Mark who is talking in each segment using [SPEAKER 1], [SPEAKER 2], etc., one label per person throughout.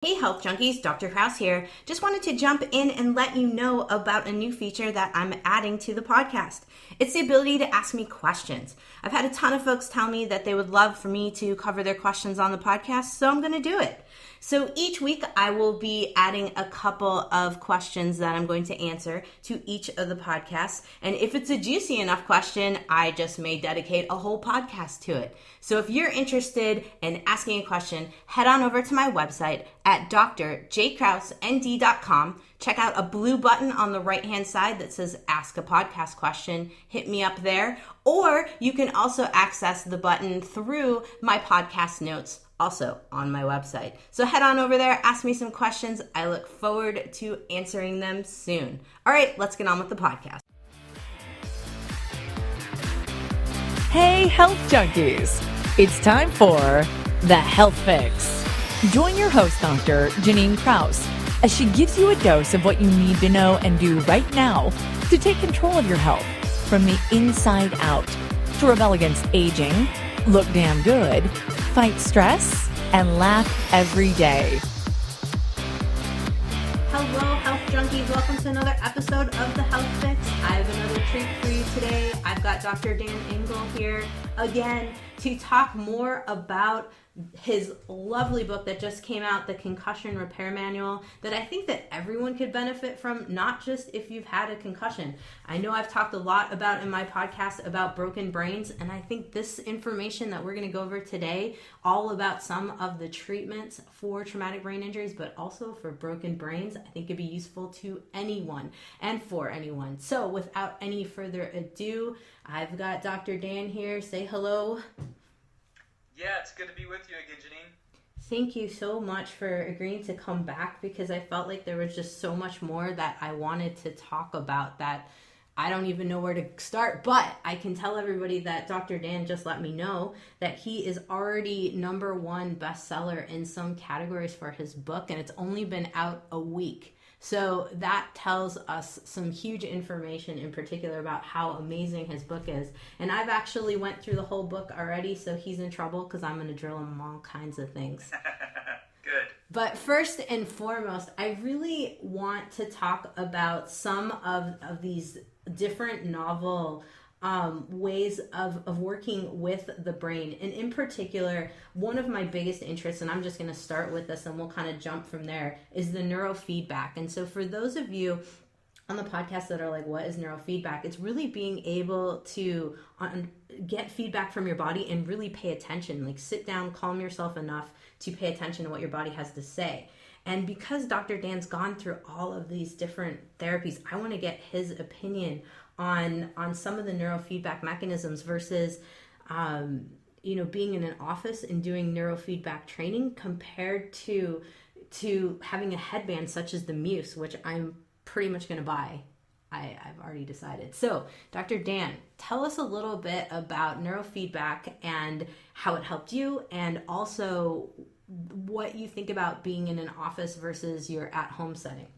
[SPEAKER 1] Hey Health Junkies, Dr. Krause here. Just wanted to jump in and let you know about a new feature that I'm adding to the podcast. It's the ability to ask me questions. I've had a ton of folks tell me that they would love for me to cover their questions on the podcast, so I'm going to do it. So each week I will be adding a couple of questions that I'm going to answer to each of the podcasts. And if it's a juicy enough question, I just may dedicate a whole podcast to it. So if you're interested in asking a question, head on over to my website at drjkrausend.com. Check out a blue button on the right-hand side that says Ask a Podcast Question. Hit me up there. Or you can also access the button through my podcast notes, also on my website. So head on over there, ask me some questions. I look forward to answering them soon. All right, let's get on with the podcast.
[SPEAKER 2] Hey, Health Junkies! It's time for The Health Fix. Join your host, Dr. Janine Krause, as she gives you a dose of what you need to know and do right now to take control of your health from the inside out, to rebel against aging, look damn good, fight stress, and laugh every day.
[SPEAKER 1] Hello, Health Junkies. Welcome to another episode of The Health Fix. I have another treat for you today. I've got Dr. Dan Engle here again to talk more about his lovely book that just came out, the Concussion Repair Manual, that I think that everyone could benefit from, not just if you've had a concussion. I know I've talked a lot about in my podcast about broken brains, and I think this information that we're going to go over today, all about some of the treatments for traumatic brain injuries, but also for broken brains, I think could be useful to anyone and for anyone. So without any further ado, I've got Dr. Dan here. Say hello.
[SPEAKER 3] Yeah, it's good to be with you again, Janine.
[SPEAKER 1] Thank you so much for agreeing to come back, because I felt like there was just so much more that I wanted to talk about that I don't even know where to start. But I can tell everybody that Dr. Dan just let me know that he is already #1 bestseller in some categories for his book, and it's only been out a week. So that tells us some huge information in particular about how amazing his book is. And I've actually went through the whole book already, so he's in trouble because I'm going to drill him all kinds of things.
[SPEAKER 3] Good.
[SPEAKER 1] But first and foremost, I really want to talk about some of these different novel ways of working with the brain. And in particular, one of my biggest interests, and I'm just going to start with this and we'll kind of jump from there, is the neurofeedback. And so for those of you on the podcast that are like, what is neurofeedback? It's really being able to get feedback from your body and really pay attention. Like sit down, calm yourself enough to pay attention to what your body has to say. And because Dr. Dan's gone through all of these different therapies, I want to get his opinion on some of the neurofeedback mechanisms versus, being in an office and doing neurofeedback training compared to having a headband such as the Muse, which I'm pretty much going to buy. I've already decided. So, Dr. Dan, tell us a little bit about neurofeedback and how it helped you, and also what you think about being in an office versus your at-home setting.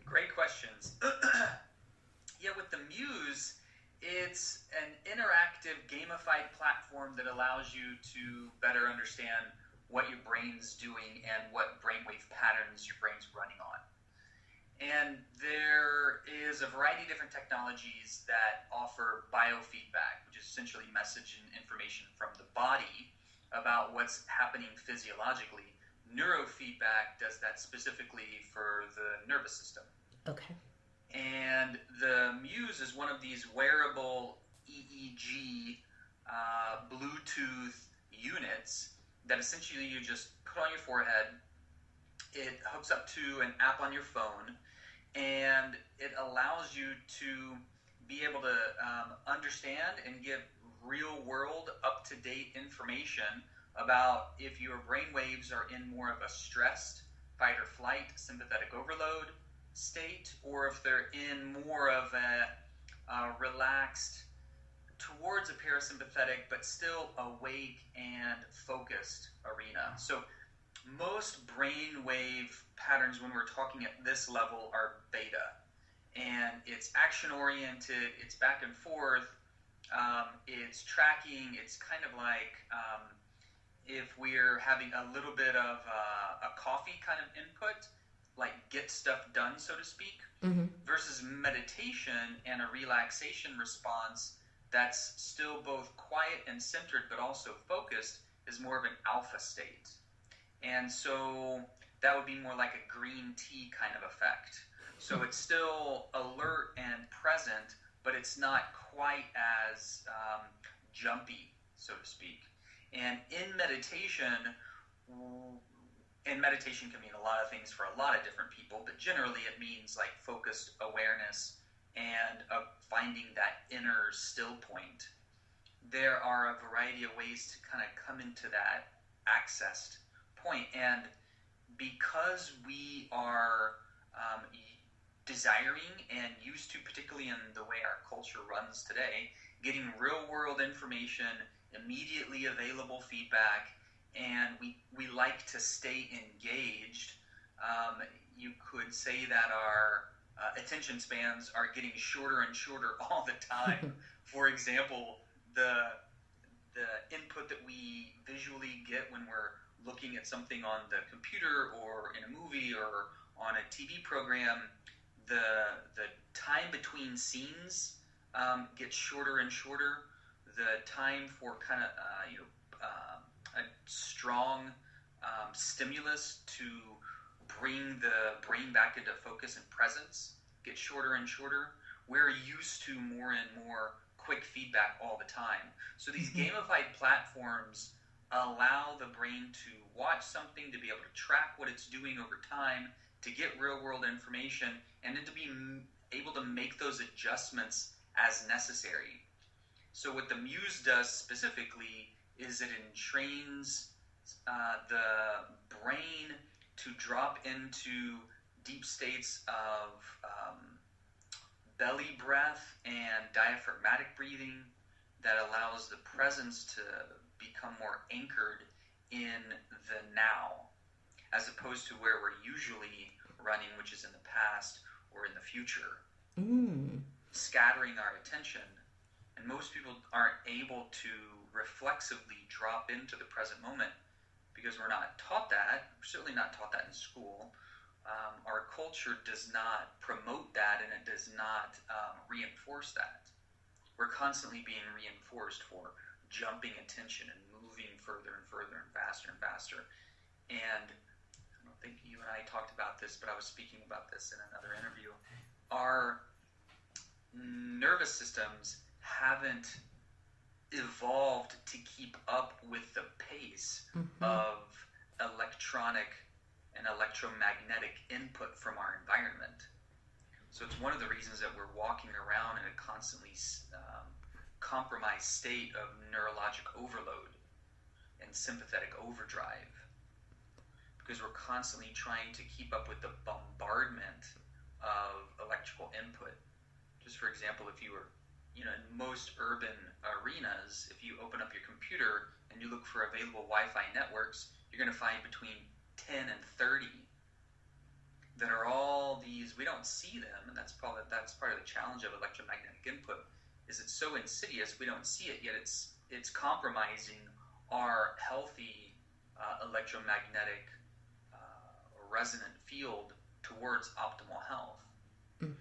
[SPEAKER 3] Great questions. Yeah, with the Muse, it's an interactive, gamified platform that allows you to better understand what your brain's doing and what brainwave patterns your brain's running on. And there is a variety of different technologies that offer biofeedback, which is essentially message and information from the body about what's happening physiologically. Neurofeedback does that specifically for the nervous system.
[SPEAKER 1] Okay.
[SPEAKER 3] And the Muse is one of these wearable EEG Bluetooth units that essentially you just put on your forehead. It hooks up to an app on your phone, and it allows you to be able to understand and give real-world, up-to-date information about if your brain waves are in more of a stressed, fight or flight, sympathetic overload state, or if they're in more of a relaxed towards a parasympathetic but still awake and focused arena. So most brain wave patterns when we're talking at this level are beta, and it's action oriented, it's back and forth, it's tracking, it's kind of like if we're having a little bit of a coffee kind of input, like get stuff done, so to speak, versus meditation and a relaxation response that's still both quiet and centered but also focused, is more of an alpha state. And so that would be more like a green tea kind of effect. So it's still alert and present, but it's not quite as jumpy, so to speak. And in meditation can mean a lot of things for a lot of different people, but generally it means like focused awareness and finding that inner still point. There are a variety of ways to kind of come into that accessed point. And because we are desiring and used to, particularly in the way our culture runs today, getting real world information, immediately available feedback, and we like to stay engaged, you could say that our attention spans are getting shorter and shorter all the time. For example, the input that we visually get when we're looking at something on the computer or in a movie or on a TV program, the time between scenes gets shorter and shorter. The time for kind of a strong stimulus to bring the brain back into focus and presence gets shorter and shorter. We're used to more and more quick feedback all the time. So these gamified platforms allow the brain to watch something, to be able to track what it's doing over time, to get real world information, and then to be able to make those adjustments as necessary. So what the Muse does specifically is it entrains the brain to drop into deep states of belly breath and diaphragmatic breathing that allows the presence to become more anchored in the now, as opposed to where we're usually running, which is in the past or in the future, scattering our attention. And most people aren't able to reflexively drop into the present moment because we're not taught that. We're certainly not taught that in school. Our culture does not promote that, and it does not reinforce that. We're constantly being reinforced for jumping attention and moving further and further and faster and faster. And I don't think you and I talked about this, but I was speaking about this in another interview. Our nervous systems haven't evolved to keep up with the pace of electronic and electromagnetic input from our environment. So it's one of the reasons that we're walking around in a constantly compromised state of neurologic overload and sympathetic overdrive, because we're constantly trying to keep up with the bombardment of electrical input. Just for example, if you were, in most urban arenas, if you open up your computer and you look for available Wi-Fi networks, you're going to find between 10 and 30 that are all these, we don't see them, and that's part of the challenge of electromagnetic input, is it's so insidious we don't see it, yet it's compromising our healthy electromagnetic resonant field towards optimal health.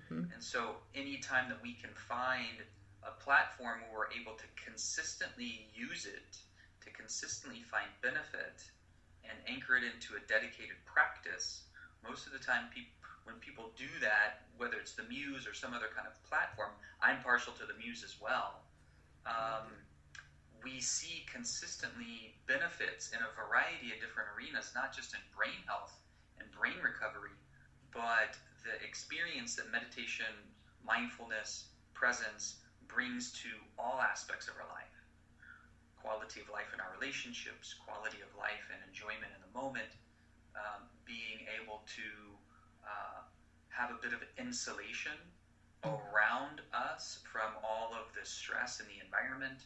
[SPEAKER 3] And so anytime that we can find a platform where we're able to consistently use it, to consistently find benefit and anchor it into a dedicated practice, most of the time when people do that, whether it's the Muse or some other kind of platform, I'm partial to the Muse as well, we see consistently benefits in a variety of different arenas, not just in brain health and brain recovery, but the experience that meditation, mindfulness, presence brings to all aspects of our life. Quality of life in our relationships, quality of life and enjoyment in the moment, being able to have a bit of insulation around us from all of the stress in the environment,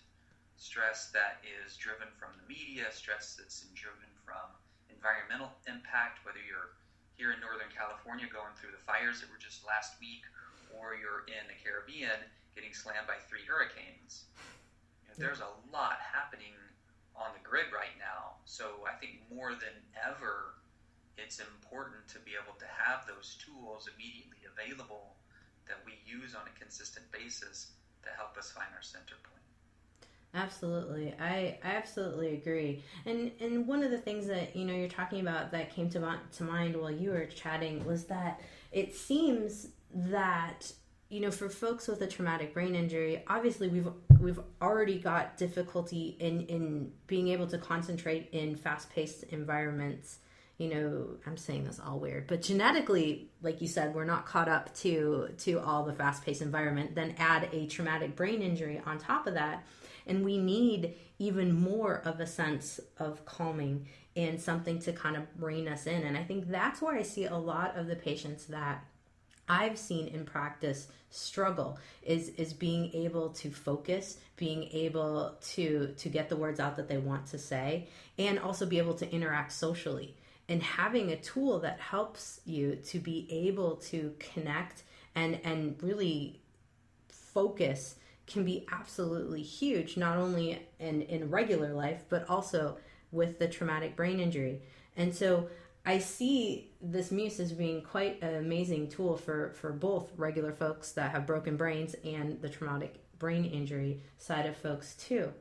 [SPEAKER 3] stress that is driven from the media, stress that's driven from environmental impact, whether you're here in Northern California going through the fires that were just last week, or you're in the Caribbean getting slammed by 3 hurricanes. There's a lot happening on the grid right now. So I think more than ever, it's important to be able to have those tools immediately available that we use on a consistent basis to help us find our center point.
[SPEAKER 1] Absolutely. I absolutely agree. And one of the things that, you're talking about that came to mind while you were chatting was that it seems that, for folks with a traumatic brain injury, obviously we've already got difficulty in being able to concentrate in fast-paced environments. I'm saying this all weird, but genetically, like you said, we're not caught up to all the fast-paced environment. Then add a traumatic brain injury on top of that, and we need even more of a sense of calming and something to kind of rein us in. And I think that's where I see a lot of the patients that I've seen in practice struggle is being able to focus, being able to get the words out that they want to say, and also be able to interact socially. And having a tool that helps you to be able to connect and really focus can be absolutely huge, not only in regular life, but also with the traumatic brain injury. And so I see this Muse as being quite an amazing tool for both regular folks that have broken brains and the traumatic brain injury side of folks too.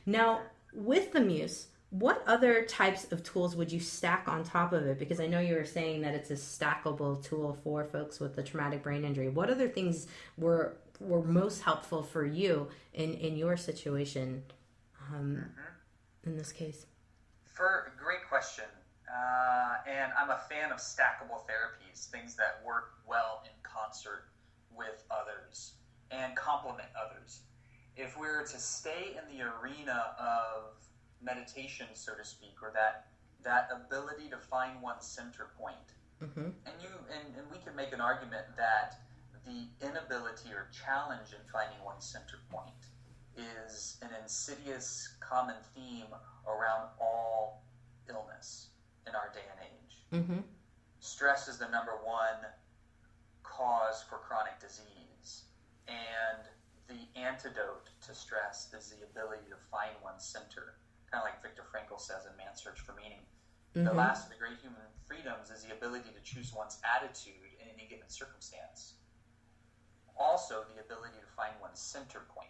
[SPEAKER 1] Now, with the Muse, what other types of tools would you stack on top of it? Because I know you were saying that it's a stackable tool for folks with the traumatic brain injury. What other things were most helpful for you in your situation in this case?
[SPEAKER 3] Great question. And I'm a fan of stackable therapies, things that work well in concert with others and complement others. If we were to stay in the arena of meditation, so to speak, or that ability to find one's center point, and we can make an argument that the inability or challenge in finding one's center point is an insidious common theme around all illness in our day and age. Stress is the number one cause for chronic disease, and the antidote to stress is the ability to find one's center. Kind of like Viktor Frankl says in Man's Search for Meaning. The last of the great human freedoms is the ability to choose one's attitude in any given circumstance. Also, the ability to find one's center point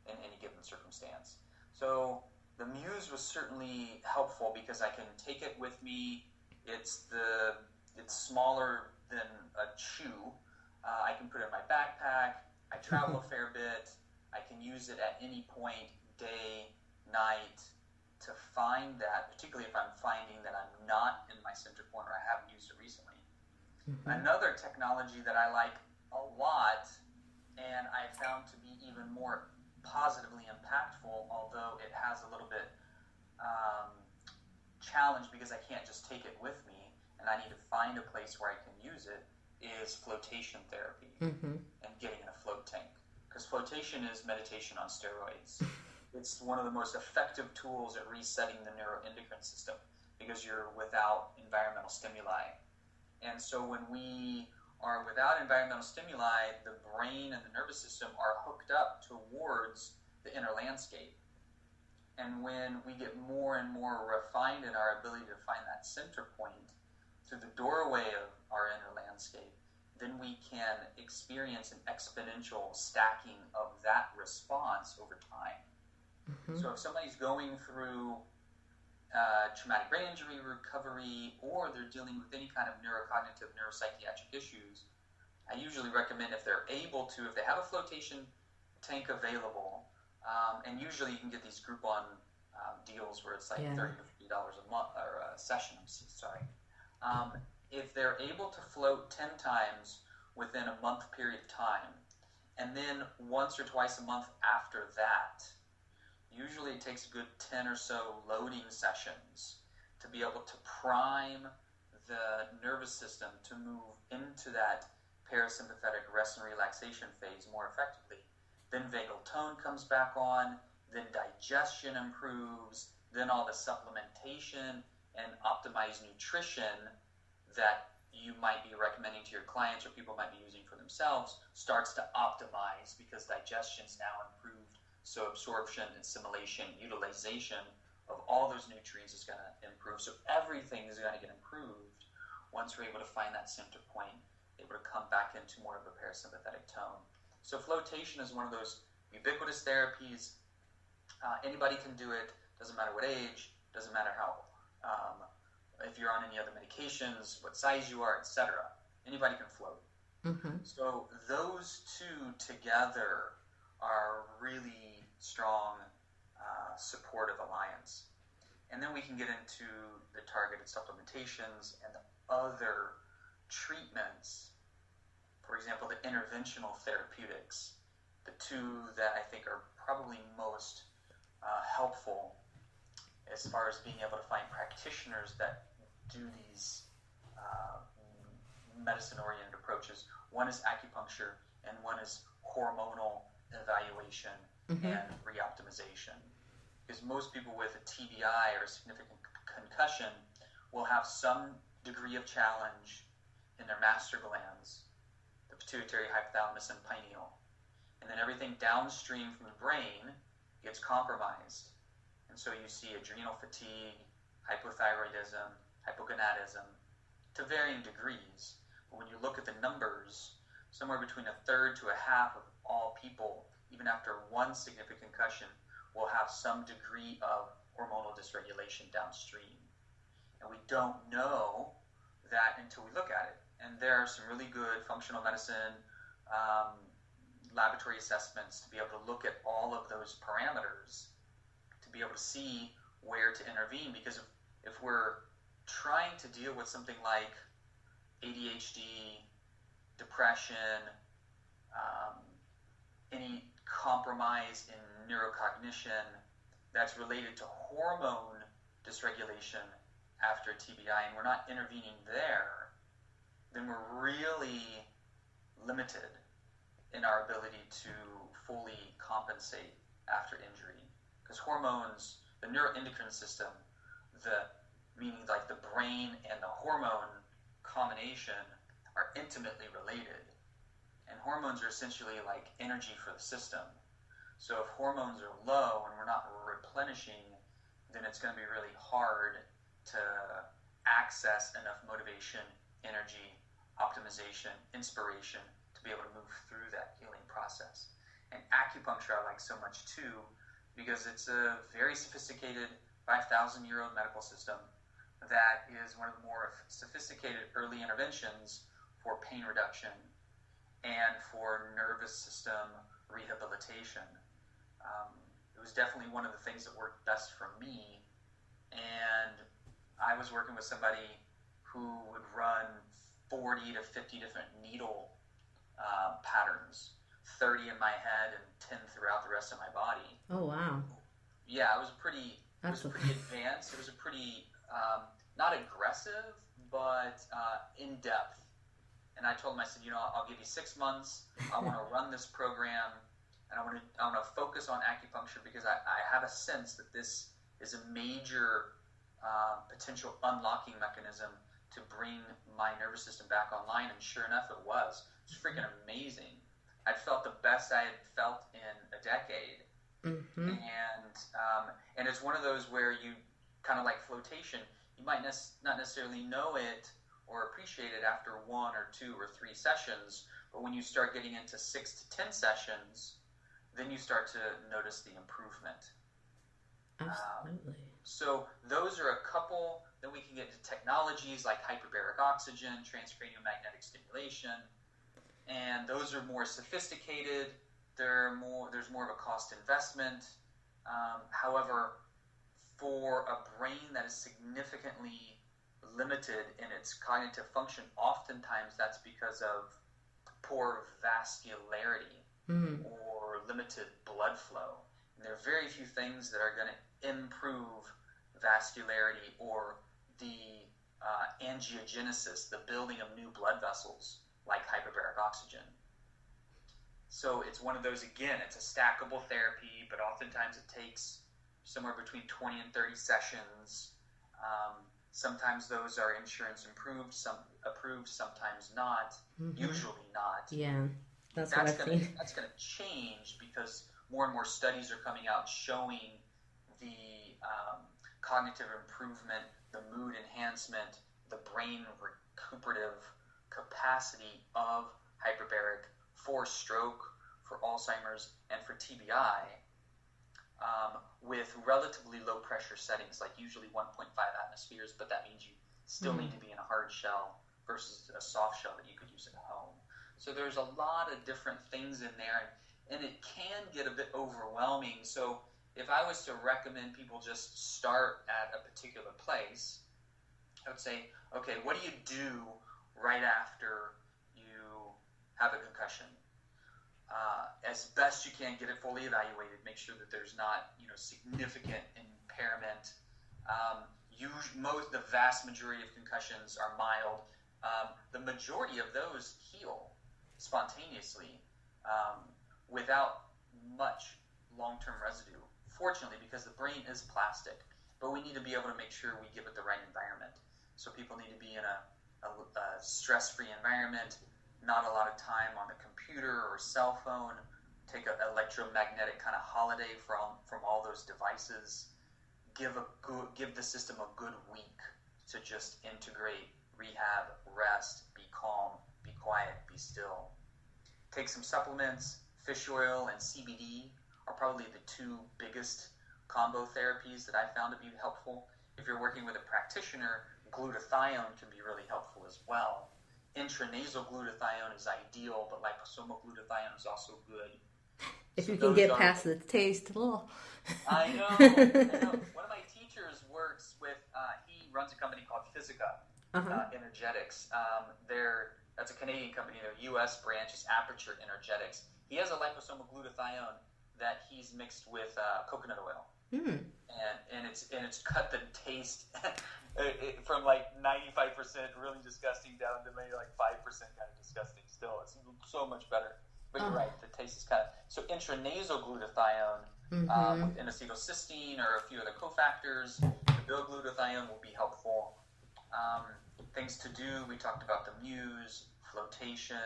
[SPEAKER 3] in any given circumstance. So the Muse was certainly helpful because I can take it with me. It's smaller than a chew. I can put it in my backpack. I travel a fair bit. I can use it at any point, day, night, to find that, particularly if I'm finding that I'm not in my center point or I haven't used it recently. Another technology that I like a lot, and I found to be even more positively impactful, although it has a little bit challenge because I can't just take it with me and I need to find a place where I can use it, is flotation therapy and getting in a float tank. Because flotation is meditation on steroids. It's one of the most effective tools at resetting the neuroendocrine system because you're without environmental stimuli. And so when we are without environmental stimuli, the brain and the nervous system are hooked up towards the inner landscape. And when we get more and more refined in our ability to find that center point through the doorway of our inner landscape, then we can experience an exponential stacking of that response over time. So if somebody's going through traumatic brain injury recovery, or they're dealing with any kind of neurocognitive, neuropsychiatric issues, I usually recommend, if they're able to, if they have a flotation tank available, and usually you can get these Groupon deals where it's like $30 to $50 a month, or a session, if they're able to float 10 times within a month period of time, and then once or twice a month after that, usually it takes a good 10 or so loading sessions to be able to prime the nervous system to move into that parasympathetic rest and relaxation phase more effectively. Then vagal tone comes back on, then digestion improves, then all the supplementation and optimized nutrition that you might be recommending to your clients or people might be using for themselves starts to optimize because digestion's now improved. So absorption, assimilation, utilization of all those nutrients is going to improve. So everything is going to get improved once we're able to find that center point, able to come back into more of a parasympathetic tone. So flotation is one of those ubiquitous therapies. Anybody can do it. Doesn't matter what age. Doesn't matter how. If you're on any other medications, what size you are, etc. Anybody can float.
[SPEAKER 1] Mm-hmm.
[SPEAKER 3] So those two together are really strong supportive alliance. And then we can get into the targeted supplementations and the other treatments. For example, the interventional therapeutics, the two that I think are probably most helpful as far as being able to find practitioners that do these medicine-oriented approaches. One is acupuncture, and one is hormonal evaluation and reoptimization. Because most people with a TBI or a significant concussion will have some degree of challenge in their master glands, the pituitary, hypothalamus, and pineal. And then everything downstream from the brain gets compromised. And so you see adrenal fatigue, hypothyroidism, hypogonadism, to varying degrees. But when you look at the numbers, somewhere between a third to a half of all people, even after one significant concussion, will have some degree of hormonal dysregulation downstream. And we don't know that until we look at it. And there are some really good functional medicine laboratory assessments to be able to look at all of those parameters to be able to see where to intervene. Because if we're trying to deal with something like ADHD, depression, any compromise in neurocognition that's related to hormone dysregulation after TBI, and we're not intervening there, then we're really limited in our ability to fully compensate after injury. Because hormones, the neuroendocrine system, meaning like the brain and the hormone combination, are intimately related. And hormones are essentially like energy for the system. So if hormones are low and we're not replenishing, then it's going to be really hard to access enough motivation, energy, optimization, inspiration to be able to move through that healing process. And acupuncture I like so much too, because it's a very sophisticated 5,000-year-old medical system that is one of the more sophisticated early interventions for pain reduction and for nervous system rehabilitation. It was definitely one of the things that worked best for me. And I was working with somebody who would run 40 to 50 different needle patterns, 30 in my head and 10 throughout the rest of my body.
[SPEAKER 1] Oh, wow.
[SPEAKER 3] Yeah, it was pretty advanced. It was a pretty, not aggressive, but in-depth. And I told him, I said, I'll give you 6 months. I want to run this program, and I want to focus on acupuncture because I have a sense that this is a major potential unlocking mechanism to bring my nervous system back online. And sure enough, it was. It was freaking amazing. I felt the best I had felt in a decade.
[SPEAKER 1] Mm-hmm.
[SPEAKER 3] And it's one of those where you kind of like flotation. You might not necessarily know it or appreciate it after 1 or 2 or 3 sessions, but when you start getting into 6 to 10 sessions, then you start to notice the improvement.
[SPEAKER 1] Absolutely.
[SPEAKER 3] So those are a couple. Then we can get into technologies like hyperbaric oxygen, transcranial magnetic stimulation, and those are more sophisticated. There's more of a cost investment. However, for a brain that is significantly limited in its cognitive function, oftentimes that's because of poor vascularity or limited blood flow. And there are very few things that are going to improve vascularity or the angiogenesis, the building of new blood vessels, like hyperbaric oxygen. So it's one of those, again, it's a stackable therapy, but oftentimes it takes somewhere between 20 and 30 sessions. Sometimes those are insurance approved, sometimes not, usually not.
[SPEAKER 1] Yeah, that's what I've seen.
[SPEAKER 3] That's going to change because more and more studies are coming out showing the cognitive improvement, the mood enhancement, the brain recuperative capacity of hyperbaric for stroke, for Alzheimer's, and for TBI, with relatively low pressure settings, like usually 1.5 atmospheres, but that means you still need to be in a hard shell versus a soft shell that you could use at home. So there's a lot of different things in there, and it can get a bit overwhelming. So if I was to recommend people just start at a particular place, I would say, okay, what do you do right after you have a concussion? As best you can, get it fully evaluated. Make sure that there's not, significant impairment. The vast majority of concussions are mild. The majority of those heal spontaneously without much long-term residue. Fortunately, because the brain is plastic, but we need to be able to make sure we give it the right environment. So people need to be in a stress-free environment, not a lot of time on the computer or cell phone, take an electromagnetic kind of holiday from all those devices, give the system a good week to just integrate, rehab, rest, be calm, be quiet, be still. Take some supplements. Fish oil and CBD are probably the two biggest combo therapies that I found to be helpful. If you're working with a practitioner, glutathione can be really helpful as well. Intranasal glutathione is ideal, but liposomal glutathione is also good.
[SPEAKER 1] If you can get past the taste.
[SPEAKER 3] I know. One of my teachers works with, he runs a company called Physica Energetics. That's a Canadian company. Their U.S. branch is Acupuncture Energetics. He has a liposomal glutathione that he's mixed with coconut oil, and it's cut the taste from like 95% really disgusting down to maybe like 5% kind of disgusting. Still, it's so much better. But you're right, the taste is kind of so. Intranasal glutathione with N-acetylcysteine or a few other cofactors, the glutathione will be helpful. Things to do, we talked about the Muse, Floatation,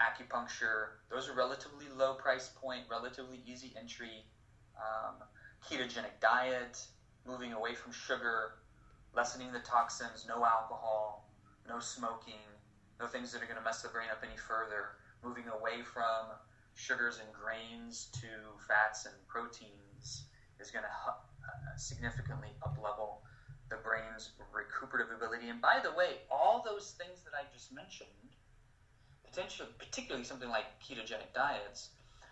[SPEAKER 3] Acupuncture. Those are relatively low price point, relatively easy entry. Ketogenic diet, moving away from sugar, lessening the toxins, no alcohol, no smoking, no things that are going to mess the brain up any further, moving away from sugars and grains to fats and proteins is going to significantly up-level the brain's recuperative ability. And by the way, all those things that I just mentioned, particularly something like ketogenic diets,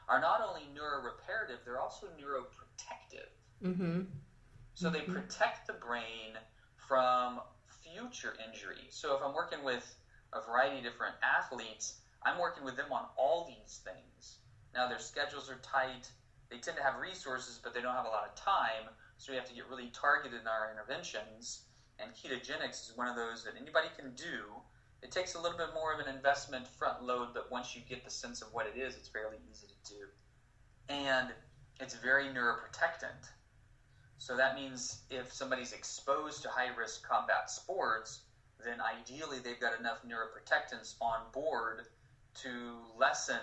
[SPEAKER 3] are not only neuroreparative, they're also neuroprotective. So they protect the brain from future injury. So if I'm working with a variety of different athletes, I'm working with them on all these things. Now their schedules are tight, they tend to have resources, but they don't have a lot of time, so we have to get really targeted in our interventions, and ketogenics is one of those that anybody can do. It takes a little bit more of an investment front load, but once you get the sense of what it is, it's fairly easy to do. And it's very neuroprotectant. So that means if somebody's exposed to high-risk combat sports, then ideally they've got enough neuroprotectants on board to lessen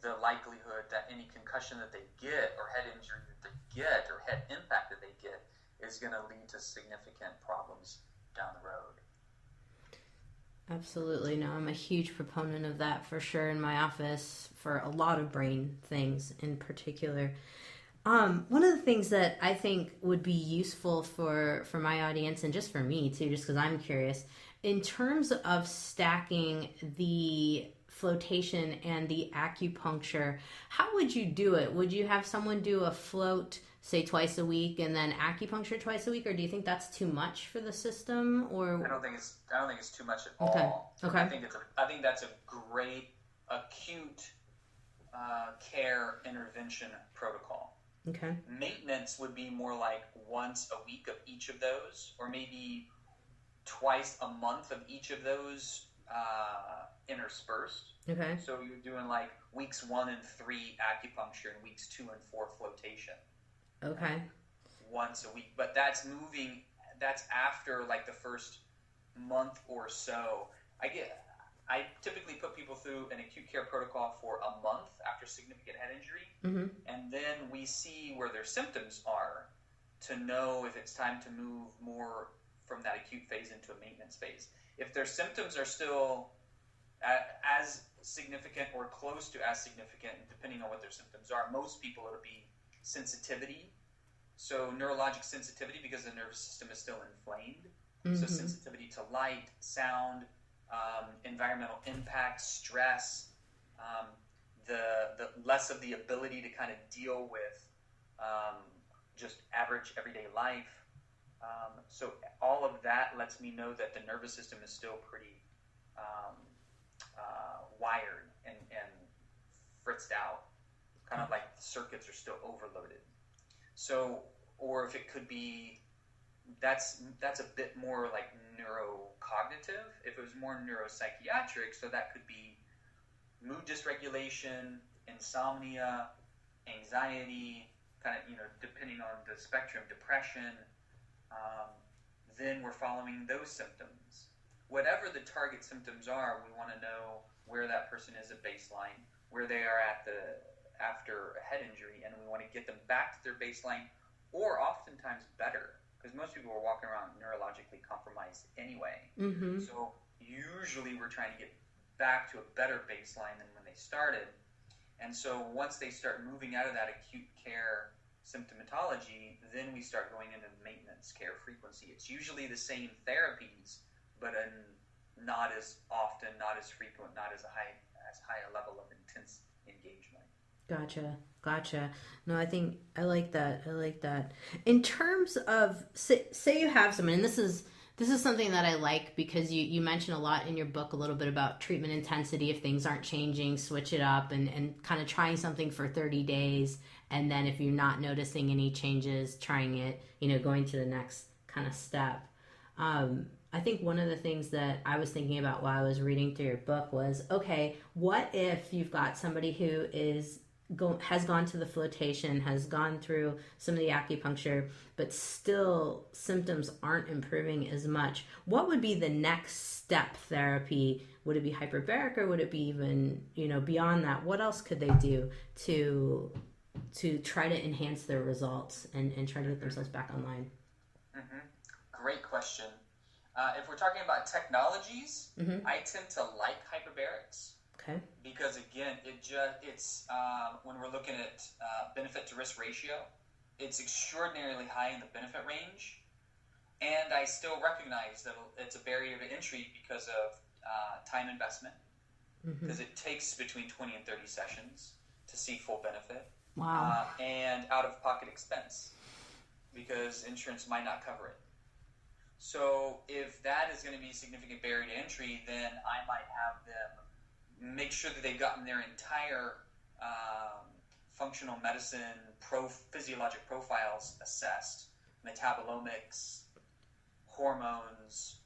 [SPEAKER 3] the likelihood that any concussion that they get or head injury that they get or head impact that they get is going to lead to significant problems down the road.
[SPEAKER 1] Absolutely. No, I'm a huge proponent of that for sure in my office for a lot of brain things in particular. One of the things that I think would be useful for my audience and just for me too, just because I'm curious, in terms of stacking the flotation and the acupuncture, how would you do it? Would you have someone do a float, say twice a week, and then acupuncture twice a week, or do you think that's too much for the system? Or
[SPEAKER 3] I don't think it's too much at all.
[SPEAKER 1] Okay.
[SPEAKER 3] I think that's a great acute care intervention protocol.
[SPEAKER 1] Okay.
[SPEAKER 3] Maintenance would be more like once a week of each of those, or maybe twice a month of each of those interspersed.
[SPEAKER 1] Okay.
[SPEAKER 3] So you're doing like weeks 1 and 3 acupuncture and weeks 2 and 4 flotation.
[SPEAKER 1] Okay.
[SPEAKER 3] Once a week. But that's after like the first month or so. I typically put people through an acute care protocol for a month after significant head injury, and then we see where their symptoms are. to know if it's time to move more from that acute phase into a maintenance phase. If their symptoms are still as significant or close to as significant, depending on what their symptoms are, most people it'll be sensitivity. So neurologic sensitivity, because the nervous system is still inflamed. So sensitivity to light, sound, environmental impact, stress, the less of the ability to kind of deal with just average everyday life. So all of that lets me know that the nervous system is still pretty wired and fritzed out, kind of like the circuits are still overloaded. So, or if it could be, that's a bit more like neurocognitive. If it was more neuropsychiatric, so that could be mood dysregulation, insomnia, anxiety, kind of, depending on the spectrum, depression. Then we're following those symptoms. Whatever the target symptoms are, we want to know where that person is at baseline, where they are after a head injury, and we want to get them back to their baseline, or oftentimes better, because most people are walking around neurologically compromised anyway. So usually we're trying to get back to a better baseline than when they started. And so once they start moving out of that acute care symptomatology, then we start going into maintenance care frequency. It's usually the same therapies, but not as often, not as frequent, not as high a level of intense engagement.
[SPEAKER 1] Gotcha. No, I like that. In terms of, say you have someone, and this is something that I like, because you mention a lot in your book, a little bit about treatment intensity. If things aren't changing, switch it up, and kind of trying something for 30 days. And then if you're not noticing any changes, trying it, going to the next kind of step. I think one of the things that I was thinking about while I was reading through your book was, okay, what if you've got somebody who has gone to the flotation, has gone through some of the acupuncture, but still symptoms aren't improving as much? What would be the next step therapy? Would it be hyperbaric, or would it be even, beyond that? What else could they do to try to enhance their results and try to get themselves back online?
[SPEAKER 3] Great question. If we're talking about technologies, I tend to like hyperbarics.
[SPEAKER 1] Okay.
[SPEAKER 3] Because again, it's when we're looking at benefit to risk ratio, it's extraordinarily high in the benefit range, and I still recognize that it's a barrier to entry because of time investment, because it takes between 20 and 30 sessions to see full benefit.
[SPEAKER 1] Wow.
[SPEAKER 3] And out-of-pocket expense, because insurance might not cover it. So if that is going to be a significant barrier to entry, then I might have them make sure that they've gotten their entire functional medicine physiologic profiles assessed, metabolomics, hormones,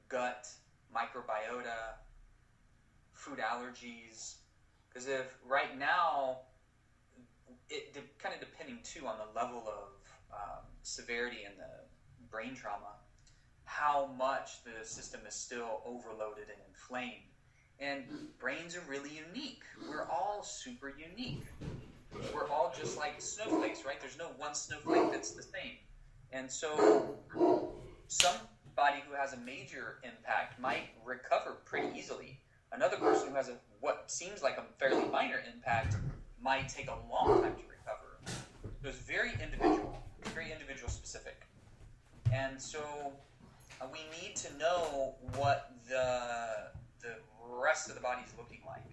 [SPEAKER 3] gut, microbiota, food allergies. Because if right now, kind of depending too on the level of severity in the brain trauma, how much the system is still overloaded and inflamed. And brains are really unique. We're all super unique. We're all just like snowflakes, right? There's no one snowflake that's the same. And so somebody who has a major impact might recover pretty easily. Another person who has what seems like a fairly minor impact might take a long time to recover. So it's very individual specific. And so we need to know what the rest of the body is looking like.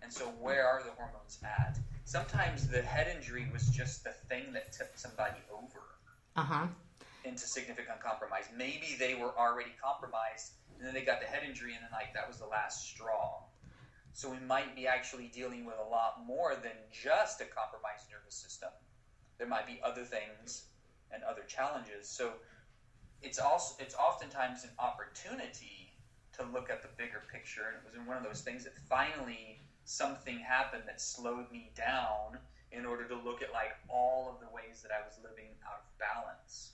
[SPEAKER 3] And so where are the hormones at? Sometimes the head injury was just the thing that tipped somebody over into significant compromise. Maybe they were already compromised, and then they got the head injury, and then that was the last straw. So we might be actually dealing with a lot more than just a compromised nervous system. There might be other things and other challenges. So it's oftentimes an opportunity to look at the bigger picture. And it was one of those things that finally something happened that slowed me down in order to look at all of the ways that I was living out of balance.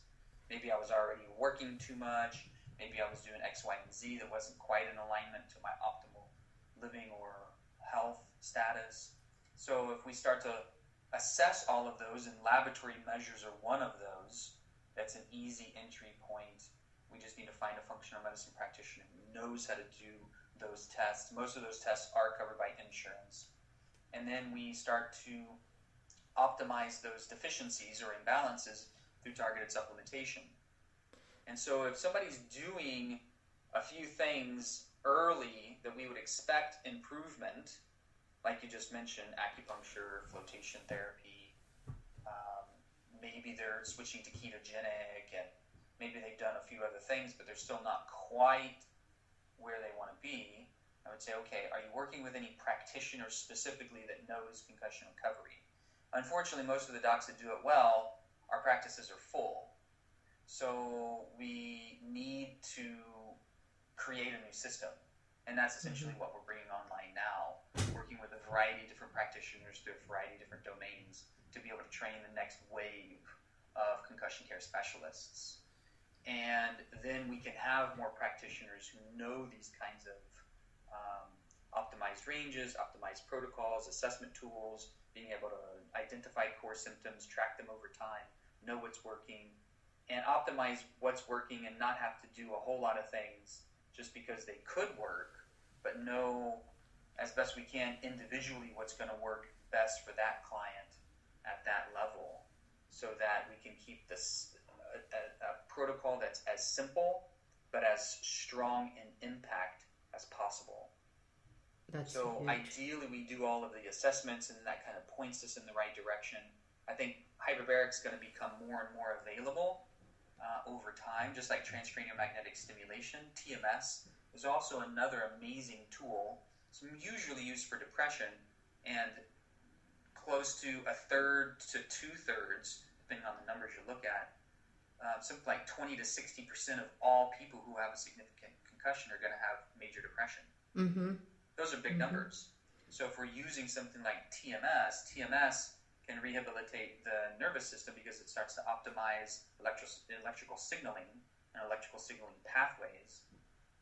[SPEAKER 3] Maybe I was already working too much. Maybe I was doing X, Y, and Z that wasn't quite in alignment to my optimal living or health status. So if we start to assess all of those, and laboratory measures are one of those, that's an easy entry point. We just need to find a functional medicine practitioner who knows how to do those tests. Most of those tests are covered by insurance. And then we start to optimize those deficiencies or imbalances through targeted supplementation. And so if somebody's doing a few things early that we would expect improvement, like you just mentioned, acupuncture, flotation therapy, maybe they're switching to ketogenic, and maybe they've done a few other things, but they're still not quite where they want to be, I would say, okay, are you working with any practitioner specifically that knows concussion recovery? Unfortunately, most of the docs that do it well, our practices are full. So we need to create a new system. And that's essentially what we're bringing online now, working with a variety of different practitioners through a variety of different domains to be able to train the next wave of concussion care specialists. And then we can have more practitioners who know these kinds of optimized ranges, optimized protocols, assessment tools, being able to identify core symptoms, track them over time, know what's working, and optimize what's working and not have to do a whole lot of things just because they could work, but know as best we can individually what's going to work best for that client at that level, so that we can keep this a protocol that's as simple but as strong in impact as possible.
[SPEAKER 1] That's
[SPEAKER 3] so
[SPEAKER 1] huge.
[SPEAKER 3] Ideally we do all of the assessments, and that kind of points us in the right direction. I think Hyperbarics is going to become more and more available over time, just like transcranial magnetic stimulation. TMS is also another amazing tool. It's usually used for depression, and close to a third to 2/3, depending on the numbers you look at, something like 20 to 60% of all people who have a significant concussion are going to have major depression. Those are big numbers. So if we're using something like TMS can rehabilitate the nervous system because it starts to optimize electrical signaling and electrical signaling pathways.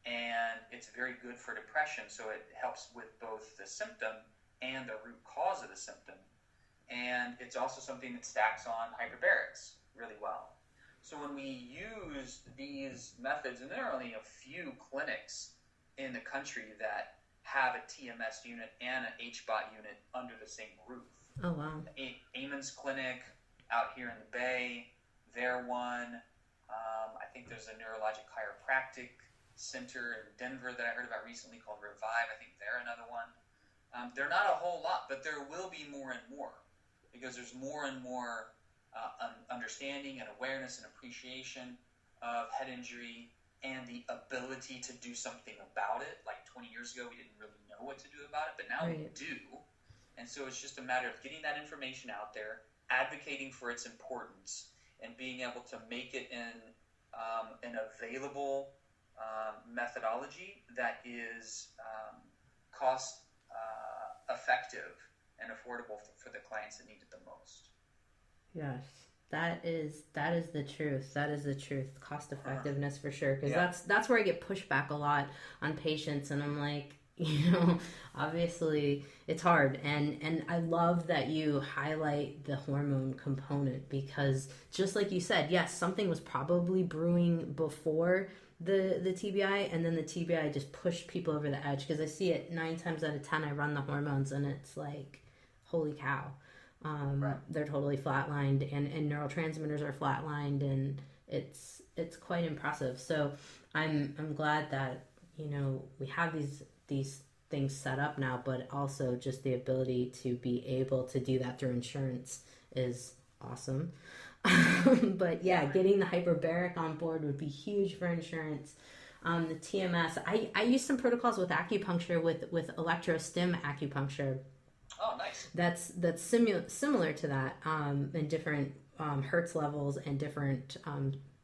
[SPEAKER 3] And it's very good for depression, so it helps with both the symptom and the root cause of the symptom. And it's also something that stacks on hyperbarics really well. So when we use these methods, and there are only a few clinics in the country that have a TMS unit and an HBOT unit under the same roof.
[SPEAKER 1] Oh, wow.
[SPEAKER 3] Amon's Clinic out here in the Bay, they're one. I think there's a neurologic chiropractic center in Denver that I heard about recently called Revive. I think they're another one. They're not a whole lot, but there will be more and more, because there's more and more understanding and awareness and appreciation of head injury and the ability to do something about it. Like 20 years ago, we didn't really know what to do about it, but now we do. And so it's just a matter of getting that information out there, advocating for its importance, and being able to make it in an available methodology that is cost effective and affordable for the clients that need it the most.
[SPEAKER 1] Yes, that is the truth. That is the truth. Cost effectiveness for sure. Because that's where I get pushback a lot on patients, and I'm like, obviously it's hard, and I love that you highlight the hormone component, because just like you said, yes, something was probably brewing before the TBI, and then the TBI just pushed people over the edge, because I see it 9 times out of 10. I run the hormones and it's like, holy cow. They're totally flatlined, and neurotransmitters are flatlined, and it's quite impressive. So I'm glad that we have these things set up now, but also just the ability to be able to do that through insurance is awesome. But yeah, getting the hyperbaric on board would be huge for insurance. The TMS, I use some protocols with acupuncture, with electrostim acupuncture.
[SPEAKER 3] Oh, nice.
[SPEAKER 1] That's similar to that, in different hertz levels and different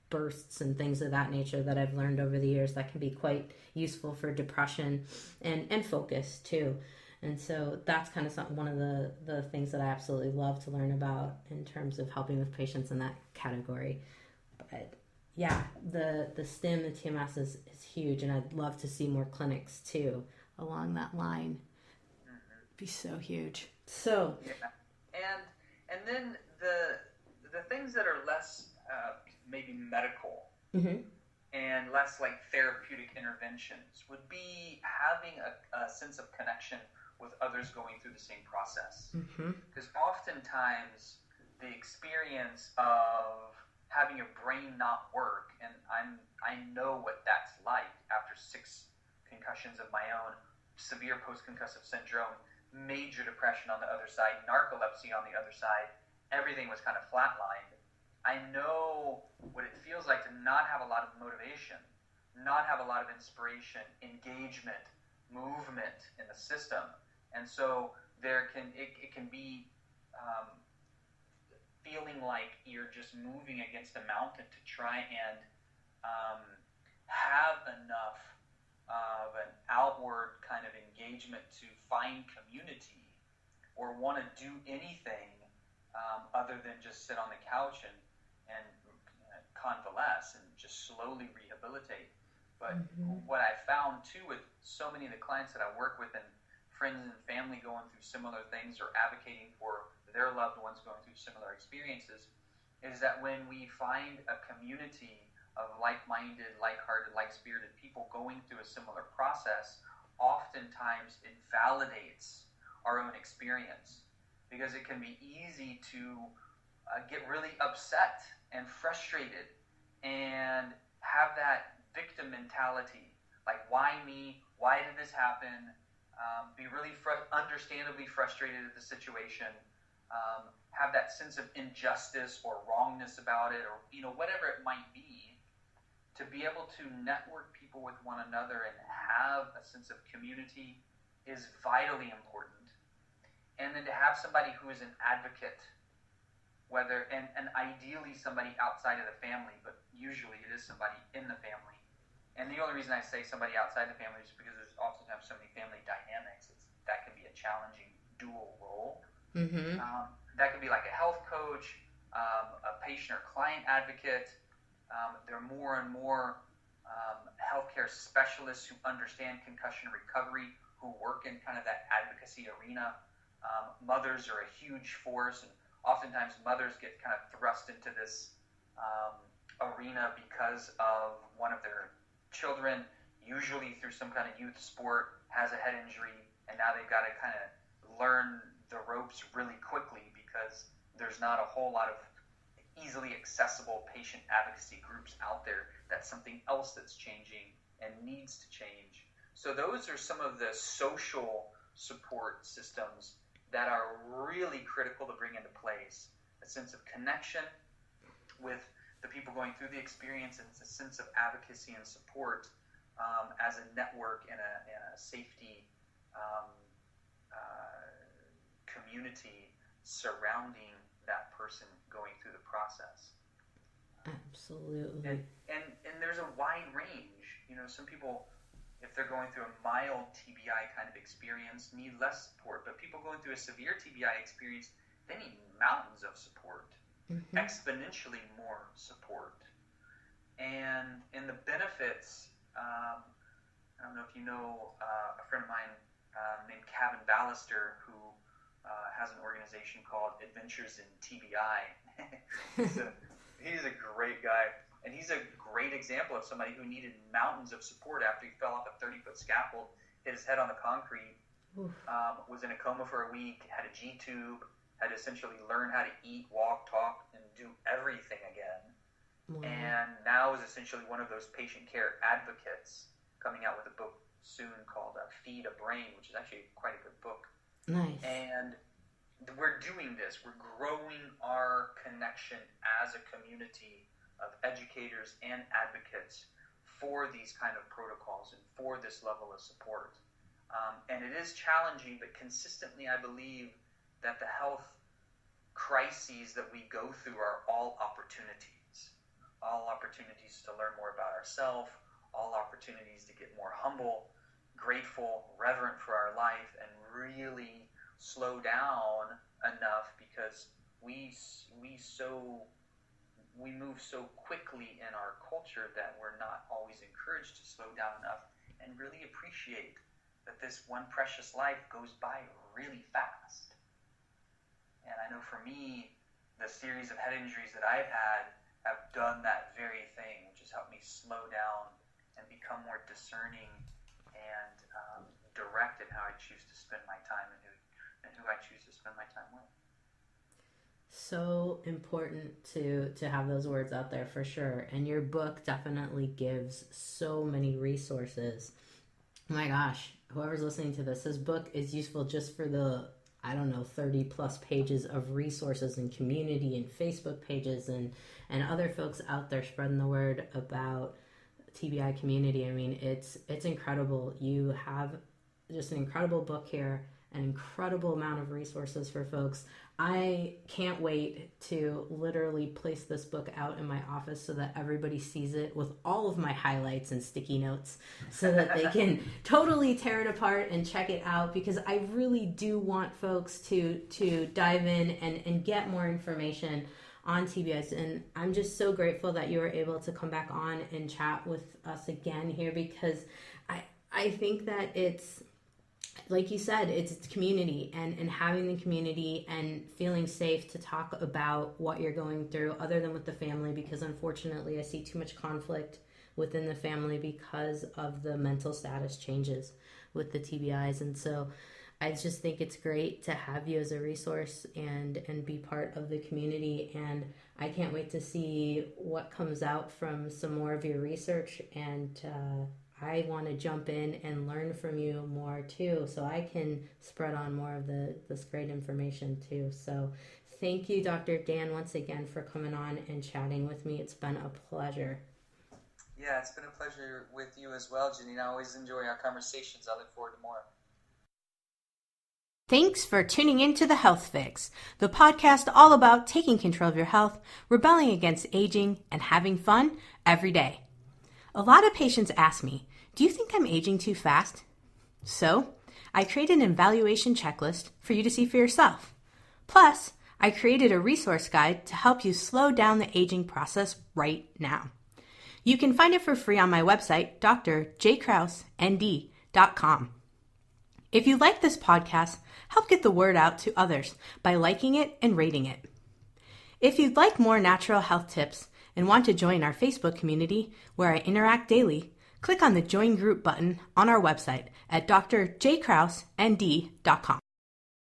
[SPEAKER 1] bursts and things of that nature that I've learned over the years that can be quite useful for depression and focus too. And so that's kind of one of the things that I absolutely love to learn about in terms of helping with patients in that category. But yeah, the STIM, the TMS is huge, and I'd love to see more clinics too along that line. Be so huge. So
[SPEAKER 3] and then the things that are less maybe medical
[SPEAKER 1] Mm-hmm.
[SPEAKER 3] and less like therapeutic interventions would be having a sense of connection with others going through the same process. Because oftentimes the experience of having your brain not work, and I know what that's like after 6 concussions of my own, severe post-concussive syndrome, major depression on the other side, narcolepsy on the other side, everything was kind of flatlined. I know what it feels like to not have a lot of motivation, not have a lot of inspiration, engagement, movement in the system. And so it can be feeling like you're just moving against a mountain to try and have enough of an outward kind of engagement to find community or want to do anything other than just sit on the couch and convalesce and just slowly rehabilitate. But what I found too with so many of the clients that I work with and friends and family going through similar things or advocating for their loved ones going through similar experiences is that when we find a community of like-minded, like-hearted, like-spirited people going through a similar process, oftentimes it validates our own experience, because it can be easy to get really upset and frustrated and have that victim mentality, like, why me? Why did this happen? Be really understandably frustrated at the situation, have that sense of injustice or wrongness about it, or whatever it might be. To be able to network people with one another and have a sense of community is vitally important. And then to have somebody who is an advocate, and ideally somebody outside of the family, but usually it is somebody in the family. And the only reason I say somebody outside the family is because there's oftentimes so many family dynamics. That can be a challenging dual role. That could be like a health coach, a patient or client advocate. There are more and more healthcare specialists who understand concussion recovery, who work in kind of that advocacy arena. Mothers are a huge force, and oftentimes mothers get kind of thrust into this arena because of one of their children, usually through some kind of youth sport, has a head injury, and now they've got to kind of learn the ropes really quickly because there's not a whole lot of easily accessible patient advocacy groups out there. That's something else that's changing and needs to change. So those are some of the social support systems that are really critical to bring into place. A sense of connection with the people going through the experience, and a sense of advocacy and support as a network and a safety community surrounding that person going through the process.
[SPEAKER 1] Absolutely.
[SPEAKER 3] And there's a wide range. Some people, if they're going through a mild TBI kind of experience, need less support. But people going through a severe TBI experience, they need mountains of support, exponentially more support. And in the benefits, I don't know if you know a friend of mine named Kevin Ballister, who has an organization called Adventures in TBI. He's a great guy, and he's a great example of somebody who needed mountains of support after he fell off a 30-foot scaffold, hit his head on the concrete, was in a coma for a week, had a G-tube, had to essentially learn how to eat, walk, talk, and do everything again. And now is essentially one of those patient care advocates, coming out with a book soon called Feed a Brain, which is actually quite a good book.
[SPEAKER 1] Nice.
[SPEAKER 3] And we're doing this. We're growing our connection as a community of educators and advocates for these kind of protocols and for this level of support. And it is challenging, but consistently I believe that the health crises that we go through are all opportunities to learn more about ourselves, all opportunities to get more humble, grateful, reverent for our life, and really slow down enough, because we move so quickly in our culture that we're not always encouraged to slow down enough and really appreciate that this one precious life goes by really fast. And I know for me, the series of head injuries that I've had have done that very thing, which has helped me slow down and become more discerning and direct in how I choose to spend my time and who I choose to spend my time with.
[SPEAKER 1] So important to have those words out there for sure. And your book definitely gives so many resources. Oh my gosh, whoever's listening to this book is useful just for the, 30 plus pages of resources and community and Facebook pages and other folks out there spreading the word about TBI community. I mean, it's incredible. You have just an incredible book here, an incredible amount of resources for folks. I can't wait to literally place this book out in my office so that everybody sees it with all of my highlights and sticky notes so that they can totally tear it apart and check it out, because I really do want folks to dive in and get more information on TBIs. And I'm just so grateful that you were able to come back on and chat with us again here, because I think that it's, like you said, it's community and having the community and feeling safe to talk about what you're going through other than with the family, because unfortunately I see too much conflict within the family because of the mental status changes with the TBIs. And so I just think it's great to have you as a resource and be part of the community. And I can't wait to see what comes out from some more of your research, and I want to jump in and learn from you more too, so I can spread on more of this great information too. So thank you, Dr. Dan, once again for coming on and chatting with me. It's been a pleasure.
[SPEAKER 3] Yeah, it's been a pleasure with you as well, Janine. I always enjoy our conversations. I look forward to more.
[SPEAKER 1] Thanks for tuning into The Health Fix, the podcast all about taking control of your health, rebelling against aging, and having fun every day. A lot of patients ask me, do you think I'm aging too fast? So, I created an evaluation checklist for you to see for yourself. Plus, I created a resource guide to help you slow down the aging process right now. You can find it for free on my website, drjkrausnd.com. If you like this podcast, help get the word out to others by liking it and rating it. If you'd like more natural health tips and want to join our Facebook community where I interact daily, click on the Join Group button on our website at drjkrausnd.com.